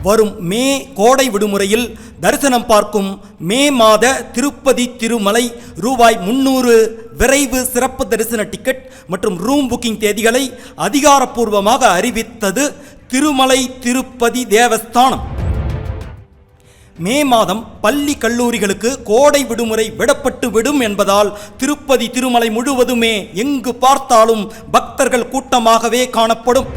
வரும் மே கோடை விடுமுறையில் தரிசனம் பார்க்கும் மே மாத திருப்பதி திருமலை ரூபாய் 300 விரைவு சிறப்பு தரிசன டிக்கெட் மற்றும் ரூம் புக்கிங் தேதிகளை அதிகாரப்பூர்வமாக அறிவித்தது திருமலை திருப்பதி தேவஸ்தானம். மே மாதம் பள்ளி கல்லூரிகளுக்கு கோடை விடுமுறை விடப்பட்டு விடும் என்பதால் திருப்பதி திருமலை முழுவதுமே எங்கு பார்த்தாலும் பக்தர்கள் கூட்டமாகவே காணப்படும்.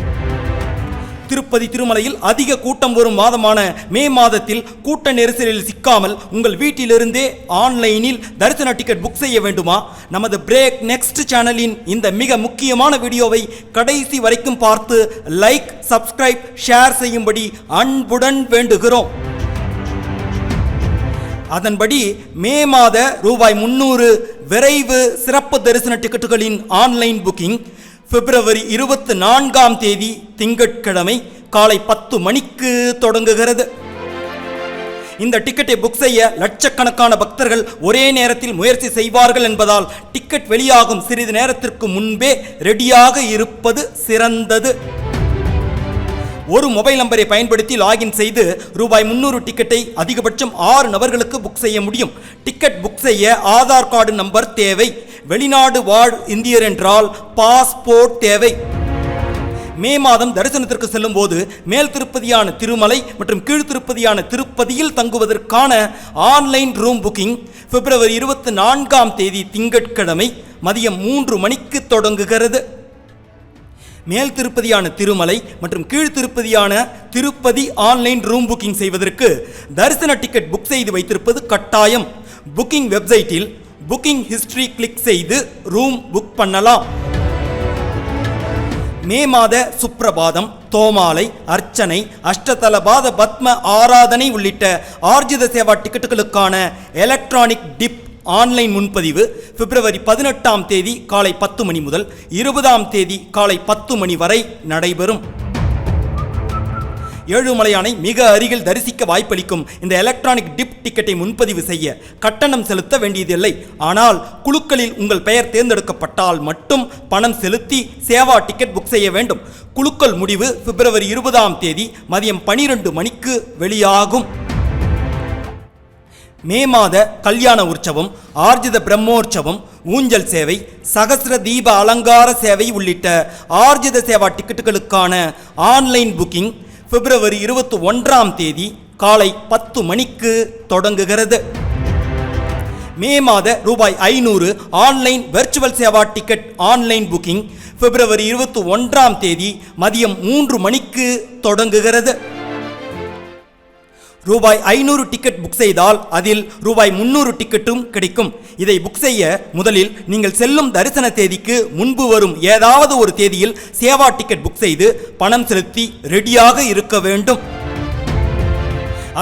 திருப்பதி திருமலையில் அதிக கூட்டம் வரும் மாதமான மே மாதத்தில் கூட்ட நெரிசலில் சிக்காமல் உங்கள் வீட்டிலிருந்தே ஆன்லைனில் தரிசன டிக்கெட் புக் செய்ய வேண்டுமா? நமது பிரேக் நெக்ஸ்ட் சேனலின் இந்த மிக முக்கியமான வீடியோவை கடைசி வரைக்கும் பார்த்து லைக், சப்ஸ்கிரைப், ஷேர் செய்யும்படி அன்புடன் வேண்டுகிறோம். அதன்படி மே மாத ரூபாய் 300 விரைவு சிறப்பு தரிசன டிக்கெட்டுகளின் ஆன்லைன் புக்கிங் பிப்ரவரி 24ஆம் தேதி திங்கட்கிழமை காலை 10 மணிக்கு தொடங்குகிறது. இந்த டிக்கெட்டை புக் செய்ய லட்சக்கணக்கான பக்தர்கள் ஒரே நேரத்தில் முயற்சி செய்வார்கள் என்பதால் டிக்கெட் வெளியாகும் சிறிது நேரத்திற்கு முன்பே ரெடியாக இருப்பது சிறந்தது. ஒரு மொபைல் நம்பரை பயன்படுத்தி லாகின் செய்து ரூபாய் 300 டிக்கெட்டை அதிகபட்சம் 6 நபர்களுக்கு புக் செய்ய முடியும். டிக்கெட் புக் செய்ய ஆதார் கார்டு நம்பர் தேவை. வெளிநாடு வாழ் இந்தியர் என்றால் பாஸ்போர்ட் தேவை. மே மாதம் தரிசனத்திற்கு செல்லும் போது மேல் திருப்பதியான திருமலை மற்றும் கீழ் திருப்பதியான திருப்பதியில் தங்குவதற்கான ஆன்லைன் ரூம் புக்கிங் பிப்ரவரி 24ஆம் தேதி திங்கட்கிழமை மதியம் 3 மணிக்கு தொடங்குகிறது. மேல் திருப்பதியான திருமலை மற்றும் கீழ் திருப்பதியான திருப்பதி ஆன்லைன் ரூம் புக்கிங் செய்வதற்கு தரிசன டிக்கெட் புக் செய்து வைத்திருப்பது கட்டாயம். புக்கிங் வெப்சைட்டில் புக்கிங் ஹிஸ்டரி கிளிக் செய்து ரூம் புக் பண்ணலாம். மே மாத சுப்ரபாதம், தோமாலை, அர்ச்சனை, அஷ்டதலபாத பத்ம ஆராதனை உள்ளிட்ட ஆர்ஜித சேவா டிக்கெட்டுகளுக்கான எலக்ட்ரானிக் டிப் ஆன்லைன் முன்பதிவு பிப்ரவரி 18ஆம் தேதி காலை 10 மணி முதல் 20ஆம் தேதி காலை 10 மணி வரை நடைபெறும். ஏழுமலையானை மிக அருகில் தரிசிக்க வாய்ப்பளிக்கும் இந்த எலக்ட்ரானிக் டிப் டிக்கெட்டை முன்பதிவு செய்ய கட்டணம் செலுத்த வேண்டியதில்லை. ஆனால் குழுக்களில் உங்கள் பெயர் தேர்ந்தெடுக்கப்பட்டால் மட்டும் பணம் செலுத்தி சேவா டிக்கெட் புக் செய்ய வேண்டும். குழுக்கள் முடிவு பிப்ரவரி 20ஆம் தேதி மதியம் 12 மணிக்கு வெளியாகும். மே மாத கல்யாண உற்சவம், ஆர்ஜித பிரம்மோற்சவம், ஊஞ்சல் சேவை, சகஸ்ர தீப அலங்கார சேவை உள்ளிட்ட ஆர்ஜித சேவா டிக்கெட்டுகளுக்கான ஆன்லைன் புக்கிங் பிப்ரவரி 21ஆம் தேதி காலை 10 மணிக்கு தொடங்குகிறது. மே மாத ரூபாய் 500 ஆன்லைன் வெர்ச்சுவல் சேவா டிக்கெட் ஆன்லைன் புக்கிங் பிப்ரவரி 21ஆம் தேதி மதியம் 3 மணிக்கு தொடங்குகிறது. ரூபாய் 500 டிக்கெட் புக் செய்தால் அதில் ரூபாய் 300 டிக்கெட்டும் கிடைக்கும். இதை புக் செய்ய முதலில் நீங்கள் செல்லும் தரிசன தேதிக்கு முன்பு வரும் ஏதாவது ஒரு தேதியில் சேவா டிக்கெட் புக் செய்து பணம் செலுத்தி ரெடியாக இருக்க வேண்டும்.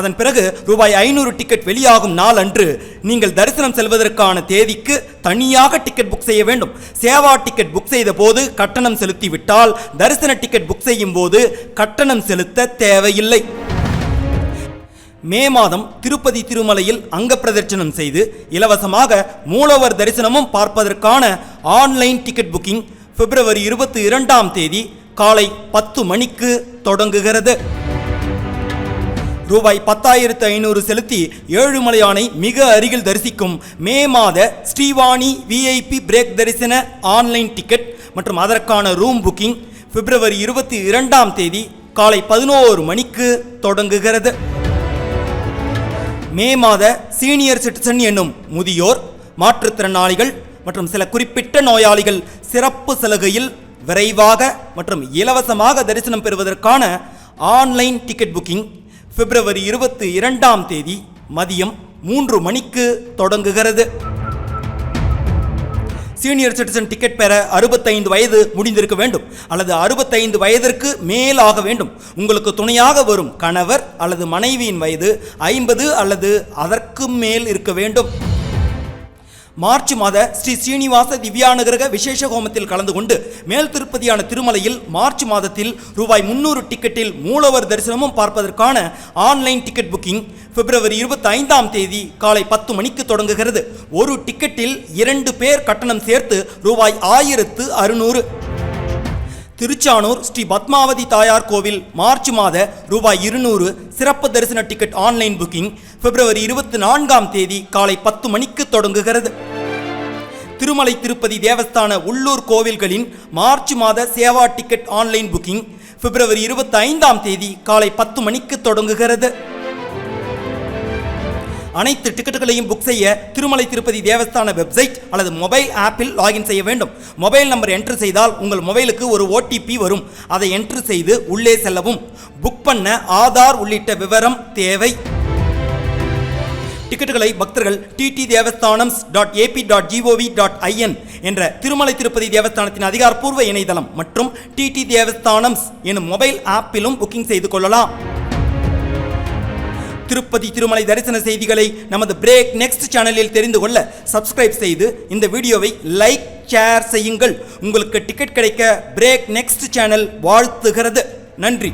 அதன் பிறகு ரூபாய் 500 டிக்கெட் வெளியாகும் நாள் அன்று நீங்கள் தரிசனம் செல்வதற்கான தேதிக்கு தனியாக டிக்கெட் புக் செய்ய வேண்டும். சேவா டிக்கெட் புக் செய்த போது கட்டணம் செலுத்திவிட்டால் தரிசன டிக்கெட் புக் செய்யும் போது கட்டணம் செலுத்த தேவையில்லை. மே மாதம் திருப்பதி திருமலையில் அங்க பிரதட்சணம் செய்து இலவசமாக மூலவர் தரிசனமும் பார்ப்பதற்கான ஆன்லைன் டிக்கெட் புக்கிங் பிப்ரவரி 22ஆம் தேதி காலை 10 மணிக்கு தொடங்குகிறது. ரூபாய் 10,500 செலுத்தி ஏழுமலையானை மிக அருகில் தரிசிக்கும் மே மாத ஸ்ரீவாணி விஐபி பிரேக் தரிசன ஆன்லைன் டிக்கெட் மற்றும் அதற்கான ரூம் புக்கிங் பிப்ரவரி 22ஆம் தேதி காலை 11 மணிக்கு தொடங்குகிறது. மே மாத சீனியர் சிட்டிசன் என்னும் முதியோர், மாற்றுத்திறனாளிகள் மற்றும் சில குறிப்பிட்ட நோயாளிகள் சிறப்பு சலுகையில் விரைவாக மற்றும் இலவசமாக தரிசனம் பெறுவதற்கான ஆன்லைன் டிக்கெட் புக்கிங் பிப்ரவரி 22ஆம் தேதி மதியம் 3 மணிக்கு தொடங்குகிறது. சீனியர் சிட்டிசன் டிக்கெட் பெற 65 வயது முடிந்திருக்க வேண்டும் அல்லது 65 வயதிற்கு மேல் ஆக வேண்டும். உங்களுக்கு துணையாக வரும் கணவர் அல்லது மனைவியின் வயது 50 அல்லது அதற்கு மேல் இருக்க வேண்டும். மார்ச் மாத ஸ்ரீ ஸ்ரீனிவாச திவ்யானுகிரக விசேஷ ஹோமத்தில் கலந்து கொண்டு மேல் திருப்பதியான திருமலையில் மார்ச் மாதத்தில் ரூபாய் 300 டிக்கெட்டில் மூலவர் தரிசனமும் பார்ப்பதற்கான ஆன்லைன் டிக்கெட் புக்கிங் பிப்ரவரி 25ஆம் தேதி காலை 10 மணிக்கு தொடங்குகிறது. ஒரு டிக்கெட்டில் 2 பேர் கட்டணம் சேர்த்து ரூபாய் 1600. திருச்சானூர் ஸ்ரீ பத்மாவதி தாயார் கோவில் மார்ச் மாத ரூபாய் 200 சிறப்பு தரிசன டிக்கெட் ஆன்லைன் புக்கிங் பிப்ரவரி 24ஆம் தேதி காலை 10 மணிக்கு தொடங்குகிறது. திருமலை திருப்பதி தேவஸ்தான உள்ளூர் கோவில்களின் மார்ச் மாத சேவா டிக்கெட் ஆன்லைன் புக்கிங் பிப்ரவரி 25ஆம் தேதி காலை 10 மணிக்கு தொடங்குகிறது. அனைத்து டிக்கெட்டுகளையும் புக் செய்ய திருமலை திருப்பதி தேவஸ்தான வெப்சைட் அல்லது மொபைல் ஆப்பில் லாகின் செய்ய வேண்டும். மொபைல் நம்பர் என்ட்ரு செய்தால் உங்கள் மொபைலுக்கு ஒரு OTP வரும். அதை என்ட்ரு செய்து உள்ளே செல்லவும். புக் பண்ண ஆதார் உள்ளிட்ட விவரம் தேவை. டிக்கெட்டுகளை பக்தர்கள் ttdevasthanams.ap.gov.in என்ற திருமலை திருப்பதி தேவஸ்தானத்தின் அதிகாரப்பூர்வ இணையதளம் மற்றும் TT தேவஸ்தானம்ஸ் எனும் மொபைல் ஆப்பிலும் புக்கிங் செய்து கொள்ளலாம். திருப்பதி திருமலை தரிசன செய்திகளை நமது பிரேக் நெக்ஸ்ட் சேனலில் தெரிந்து கொள்ள சப்ஸ்கிரைப் செய்து இந்த வீடியோவை லைக் ஷேர் செய்யுங்கள். உங்களுக்கு டிக்கெட் கிடைக்க பிரேக் நெக்ஸ்ட் சேனல் வாழ்த்துகிறது. நன்றி.